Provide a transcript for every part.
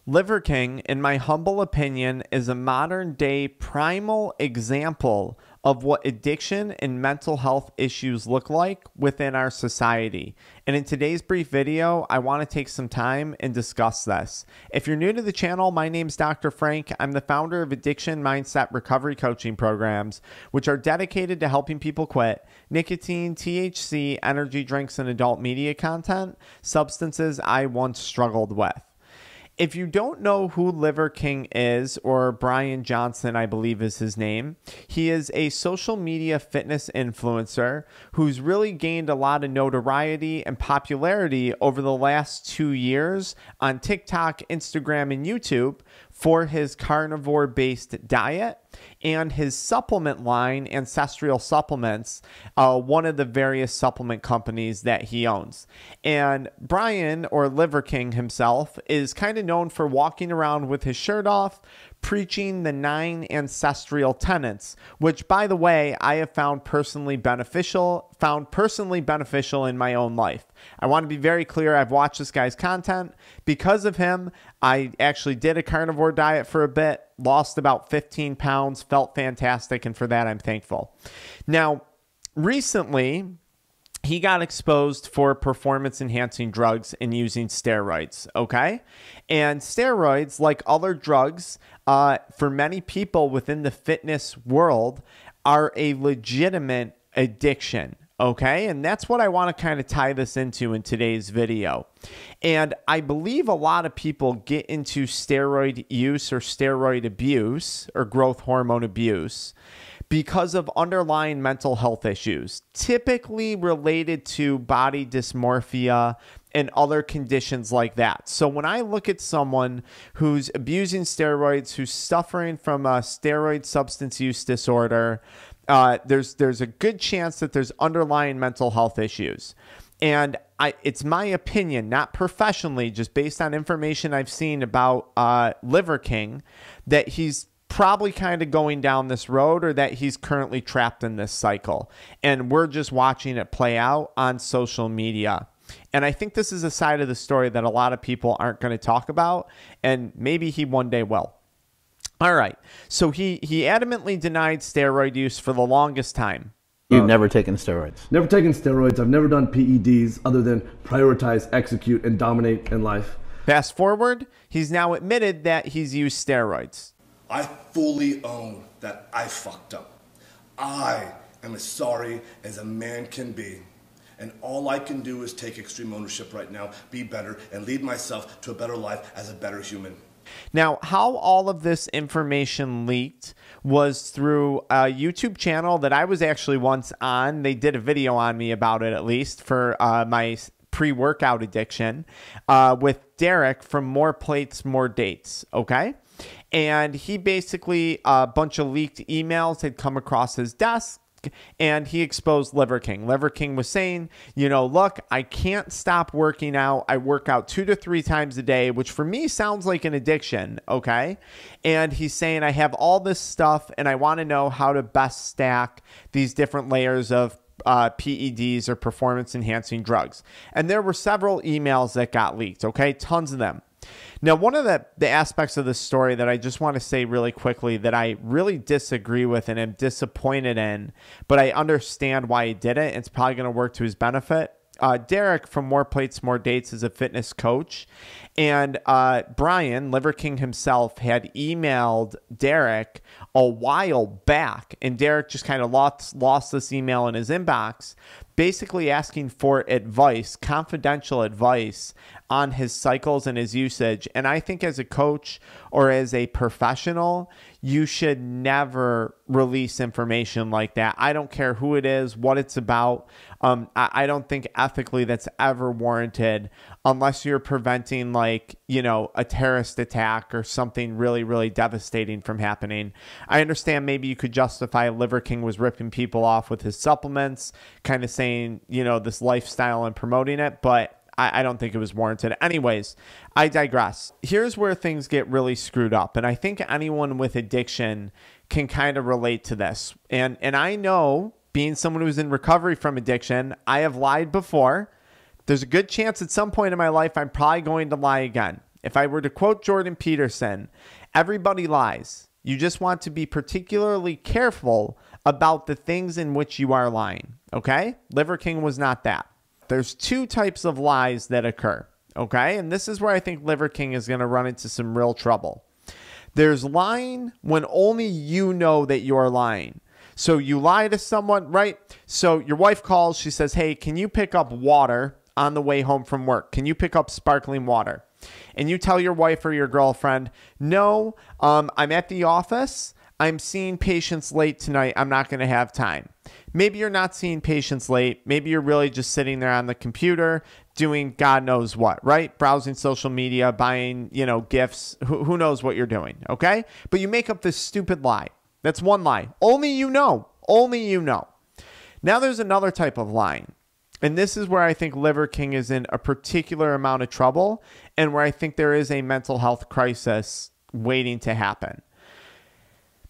Liver King, in my humble opinion, is a modern day primal example of what addiction and mental health issues look like within our society. And in today's brief video, I want to take some time and discuss this. If you're new to the channel, my name's Dr. Frank. I'm the founder of AddictionMindset recovery coaching programs, which are dedicated to helping people quit nicotine, THC, energy drinks, and adult media content, substances I once struggled with. If you don't know who Liver King is, or Brian Johnson, I believe is his name, he is a social media fitness influencer who's really gained a lot of notoriety and popularity over the last 2 years on TikTok, Instagram, and YouTube for his carnivore-based diet and his supplement line, Ancestral Supplements, one of the various supplement companies that he owns. And Brian, or Liver King himself, is kind of known for walking around with his shirt off, preaching the 9 ancestral tenets, which, by the way, I have found personally beneficial in my own life. I want to be very clear. I've watched this guy's content. Because of him, I actually did a carnivore diet for a bit, lost about 15 pounds, felt fantastic, and for that, I'm thankful. Now, recently, he got exposed for performance-enhancing drugs and using steroids, okay? And steroids, like other drugs, for many people within the fitness world, are a legitimate addiction, okay? And that's what I want to kind of tie this into in today's video. And I believe a lot of people get into steroid use or steroid abuse or growth hormone abuse because of underlying mental health issues, typically related to body dysmorphia and other conditions like that. So when I look at someone who's abusing steroids, who's suffering from a steroid substance use disorder, there's a good chance that there's underlying mental health issues. And it's my opinion, not professionally, just based on information I've seen about Liver King, that he's probably kind of going down this road, or that he's currently trapped in this cycle. And we're just watching it play out on social media. And I think this is a side of the story that a lot of people aren't going to talk about, and maybe he one day will. All right. So he adamantly denied steroid use for the longest time. You've never taken steroids? Never taken steroids. I've never done PEDs other than prioritize, execute, and dominate in life. Fast forward, he's now admitted that he's used steroids. I fully own that I fucked up. I am as sorry as a man can be. And all I can do is take extreme ownership right now, be better, and lead myself to a better life as a better human. Now, how all of this information leaked was through a YouTube channel that I was actually once on. They did a video on me about it, at least, for my pre-workout addiction, with Derek from More Plates, More Dates, okay? And he basically, a bunch of leaked emails had come across his desk, and he exposed Liver King. Liver King was saying, you know, look, I can't stop working out. I work out 2 to 3 times a day, which for me sounds like an addiction, okay? And he's saying, I have all this stuff, and I want to know how to best stack these different layers of PEDs, or performance-enhancing drugs. And there were several emails that got leaked, okay? Tons of them. Now, one of the aspects of this story that I just want to say really quickly that I really disagree with and am disappointed in, but I understand why he did it. It's probably going to work to his benefit. Derek from More Plates, More Dates is a fitness coach. And Brian, Liver King himself, had emailed Derek a while back. And Derek just kind of lost this email in his inbox, basically asking for advice, confidential advice on his cycles and his usage. And I think as a coach or as a professional, you should never release information like that. I don't care who it is, what it's about. I don't think ethically that's ever warranted unless you're preventing, like, you know, a terrorist attack or something really, really devastating from happening. I understand maybe you could justify Liver King was ripping people off with his supplements, kind of saying, you know, this lifestyle and promoting it, but I don't think it was warranted. Anyways, I digress. Here's where things get really screwed up. And I think anyone with addiction can kind of relate to this. And I know, being someone who's in recovery from addiction, I have lied before. There's a good chance at some point in my life I'm probably going to lie again. If I were to quote Jordan Peterson, everybody lies. You just want to be particularly careful about the things in which you are lying. Okay? Liver King was not that. There's two types of lies that occur. Okay? And this is where I think Liver King is going to run into some real trouble. There's lying when only you know that you're lying. So you lie to someone, right? So your wife calls, she says, hey, can you pick up water on the way home from work? Can you pick up sparkling water? And you tell your wife or your girlfriend, no, I'm at the office. I'm seeing patients late tonight. I'm not going to have time. Maybe you're not seeing patients late. Maybe you're really just sitting there on the computer doing God knows what, right? Browsing social media, buying, gifts. Who knows what you're doing, okay? But you make up this stupid lie. That's one lie. Only you know. Only you know. Now there's another type of lying. And this is where I think Liver King is in a particular amount of trouble and where I think there is a mental health crisis waiting to happen.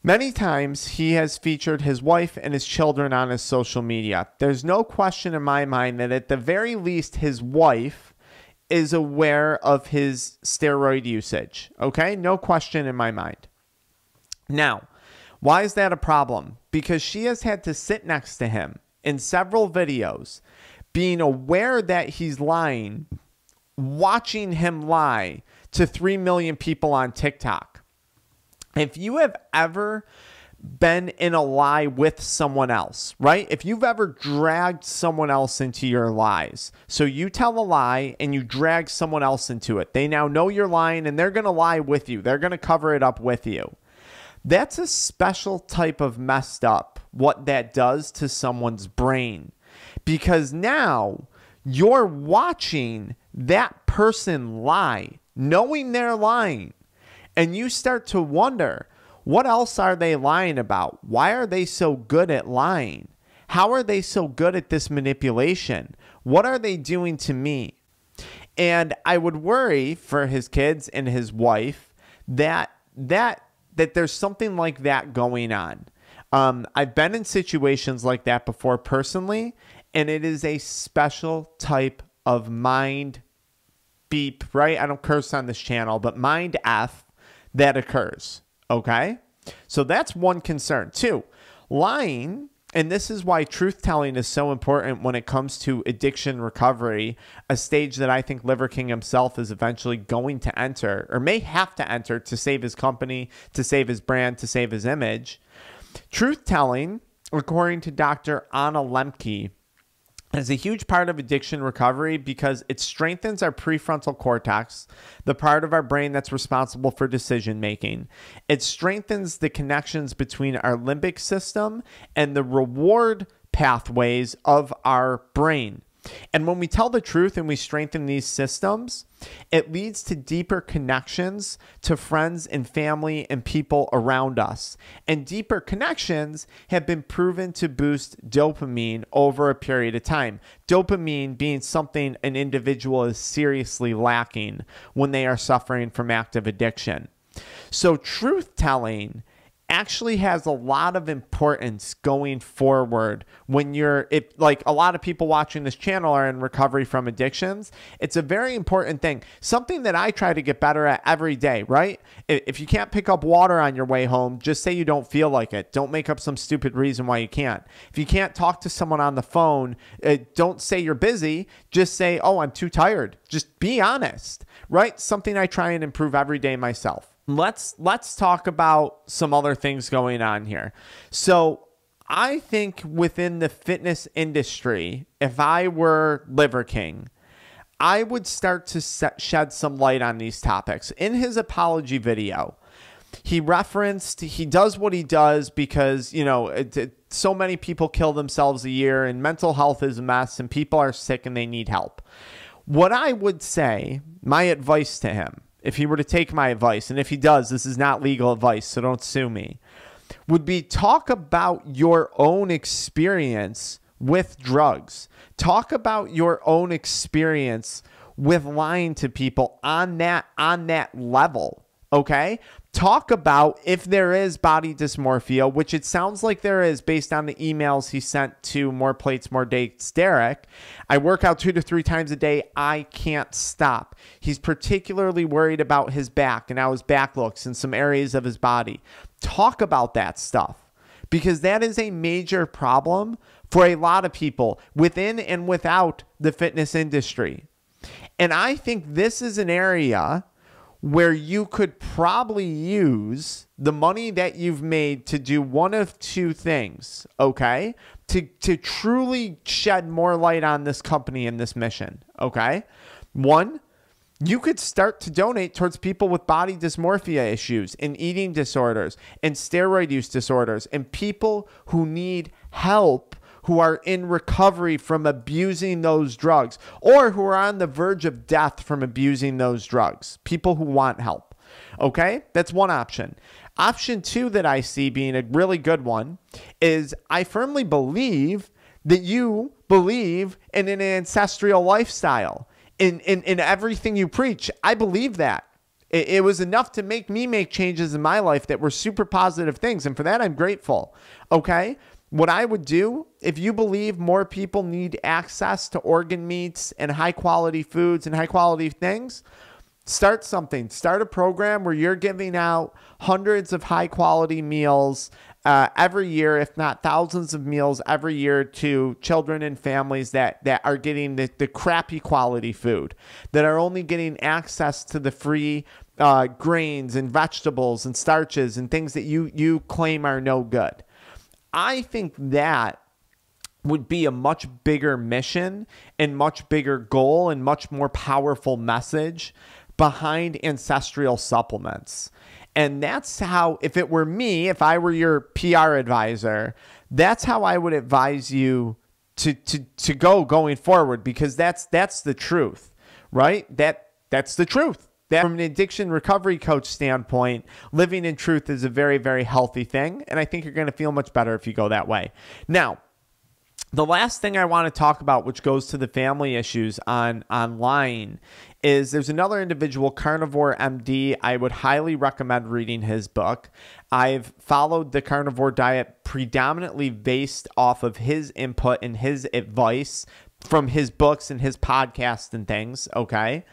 Many times he has featured his wife and his children on his social media. There's no question in my mind that at the very least his wife is aware of his steroid usage. Okay? No question in my mind. Now, why is that a problem? Because she has had to sit next to him in several videos, being aware that he's lying, watching him lie to 3 million people on TikTok. If you have ever been in a lie with someone else, right? If you've ever dragged someone else into your lies, so you tell a lie and you drag someone else into it. They now know you're lying and they're going to lie with you. They're going to cover it up with you. That's a special type of messed up, what that does to someone's brain. Because now you're watching that person lie, knowing they're lying. And you start to wonder, what else are they lying about? Why are they so good at lying? How are they so good at this manipulation? What are they doing to me? And I would worry for his kids and his wife that there's something like that going on. I've been in situations like that before personally, and it is a special type of mind beep, right? I don't curse on this channel, but mind F that occurs, okay? So that's one concern. Two, lying, and this is why truth-telling is so important when it comes to addiction recovery, a stage that I think Liver King himself is eventually going to enter, or may have to enter to save his company, to save his brand, to save his image. Truth-telling, according to Dr. Anna Lemke, is a huge part of addiction recovery because it strengthens our prefrontal cortex, the part of our brain that's responsible for decision making. It strengthens the connections between our limbic system and the reward pathways of our brain. And when we tell the truth and we strengthen these systems, it leads to deeper connections to friends and family and people around us. And deeper connections have been proven to boost dopamine over a period of time. Dopamine being something an individual is seriously lacking when they are suffering from active addiction. So truth-telling actually has a lot of importance going forward when like a lot of people watching this channel are in recovery from addictions. It's a very important thing, something that I try to get better at every day, right? If you can't pick up water on your way home, just say you don't feel like it. Don't make up some stupid reason why you can't. If you can't talk to someone on the phone, don't say you're busy. Just say, oh, I'm too tired. Just be honest, right? Something I try and improve every day myself. Let's talk about some other things going on here. So I think within the fitness industry, if I were Liver King, I would start to shed some light on these topics. In his apology video, he referenced he does what he does because, so many people kill themselves a year and mental health is a mess and people are sick and they need help. What I would say, my advice to him, if he were to take my advice, and if he does, this is not legal advice, so don't sue me, would be talk about your own experience with drugs. Talk about your own experience with lying to people on that level, Okay? Talk about if there is body dysmorphia, which it sounds like there is based on the emails he sent to More Plates, More Dates, Derek. I work out 2 to 3 times a day. I can't stop. He's particularly worried about his back and how his back looks and some areas of his body. Talk about that stuff, because that is a major problem for a lot of people within and without the fitness industry. And I think this is an area where you could probably use the money that you've made to do one of 2 things, okay? To truly shed more light on this company and this mission, okay? 1, you could start to donate towards people with body dysmorphia issues and eating disorders and steroid use disorders and people who need help, who are in recovery from abusing those drugs or who are on the verge of death from abusing those drugs. People who want help. Okay? That's one option. Option 2 that I see being a really good one is I firmly believe that you believe in an ancestral lifestyle in everything you preach. I believe that. It was enough to make me make changes in my life that were super positive things. And for that, I'm grateful. Okay? What I would do, if you believe more people need access to organ meats and high quality foods and high quality things, start something. Start a program where you're giving out hundreds of high quality meals every year, if not thousands of meals every year to children and families that are getting the crappy quality food, that are only getting access to the free grains and vegetables and starches and things that you claim are no good. I think that would be a much bigger mission and much bigger goal and much more powerful message behind ancestral supplements. And that's how, if it were me, if I were your PR advisor, that's how I would advise you to going forward, because that's the truth, right? That's the truth. That from an addiction recovery coach standpoint, living in truth is a very, very healthy thing. And I think you're going to feel much better if you go that way. Now, the last thing I want to talk about, which goes to the family issues online, is there's another individual, Carnivore MD. I would highly recommend reading his book. I've followed the carnivore diet predominantly based off of his input and his advice from his books and his podcasts and things, okay?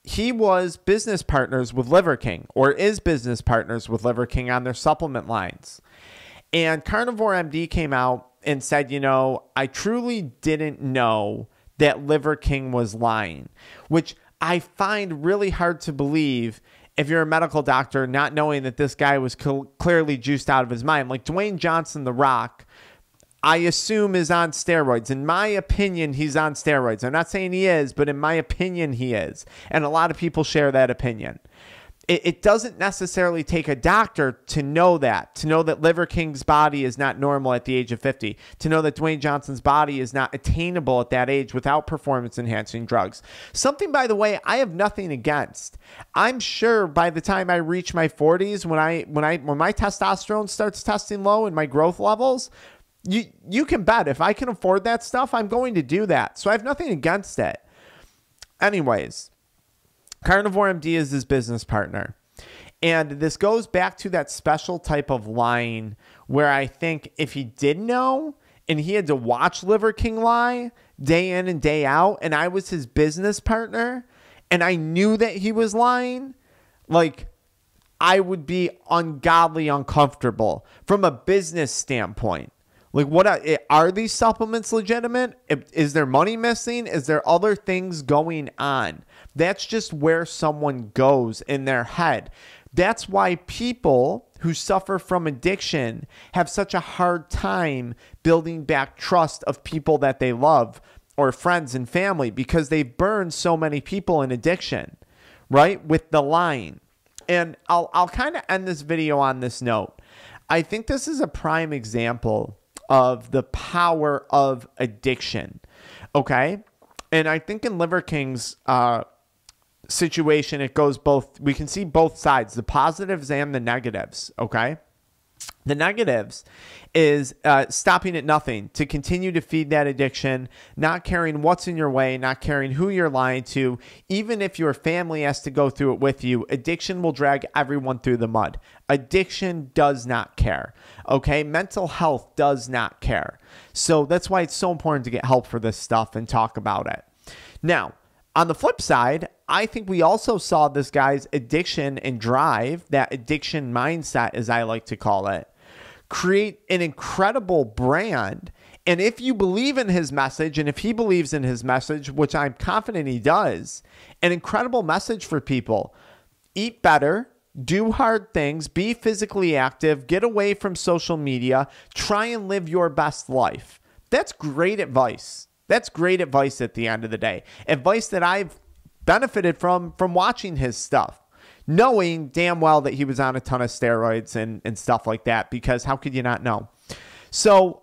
He was business partners with Liver King, or is business partners with Liver King on their supplement lines. And Carnivore MD came out and said, you know, I truly didn't know that Liver King was lying, which I find really hard to believe if you're a medical doctor, not knowing that this guy was clearly juiced out of his mind. Like Dwayne Johnson, The Rock, I assume is on steroids. In my opinion, he's on steroids. I'm not saying he is, but in my opinion, he is. And a lot of people share that opinion. It doesn't necessarily take a doctor to know that Liver King's body is not normal at the age of 50, to know that Dwayne Johnson's body is not attainable at that age without performance-enhancing drugs. Something, by the way, I have nothing against. I'm sure by the time I reach my 40s, when my testosterone starts testing low and my growth levels, you can bet if I can afford that stuff, I'm going to do that. So I have nothing against it. Anyways, Carnivore MD is his business partner. And this goes back to that special type of lying where I think if he did know and he had to watch Liver King lie day in and day out, and I was his business partner and I knew that he was lying, like, I would be ungodly uncomfortable from a business standpoint. Like, what are these supplements legitimate? Is there money missing? Is there other things going on? That's just where someone goes in their head. That's why people who suffer from addiction have such a hard time building back trust of people that they love or friends and family, because they've burned so many people in addiction, right? With the lying. And I'll kind of end this video on this note. I think this is a prime example of the power of addiction, okay? And I think in Liver King's situation, it goes both. We can see both sides, the positives and the negatives, okay? The negatives is stopping at nothing to continue to feed that addiction, not caring what's in your way, not caring who you're lying to. Even if your family has to go through it with you, addiction will drag everyone through the mud. Addiction does not care. Okay? Mental health does not care. So that's why it's so important to get help for this stuff and talk about it. Now, on the flip side, I think we also saw this guy's addiction and drive, that addiction mindset, as I like to call it, create an incredible brand. And if you believe in his message, and if he believes in his message, which I'm confident he does, an incredible message for people: eat better, do hard things, be physically active, get away from social media, try and live your best life. That's great advice. That's great advice at the end of the day. Advice that I've benefited from watching his stuff, knowing damn well that he was on a ton of steroids and stuff like that, because how could you not know? So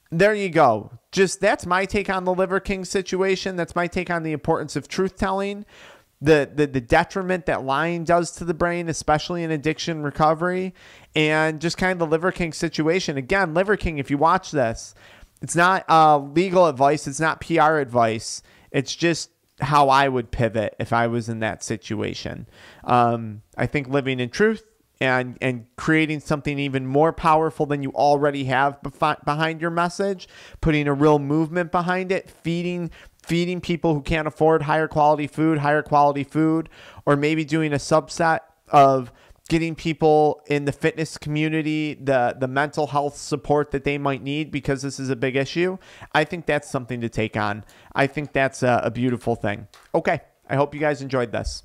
there you go. Just that's my take on the Liver King situation. That's my take on the importance of truth telling, the detriment that lying does to the brain, especially in addiction recovery, and just kind of the Liver King situation. Again, Liver King, if you watch this, it's not legal advice. It's not PR advice. It's just how I would pivot if I was in that situation. I think living in truth and creating something even more powerful than you already have behind your message, putting a real movement behind it, feeding people who can't afford higher quality food, or maybe doing a subset of getting people in the fitness community the mental health support that they might need, because this is a big issue. I think that's something to take on. I think that's a beautiful thing. Okay, I hope you guys enjoyed this.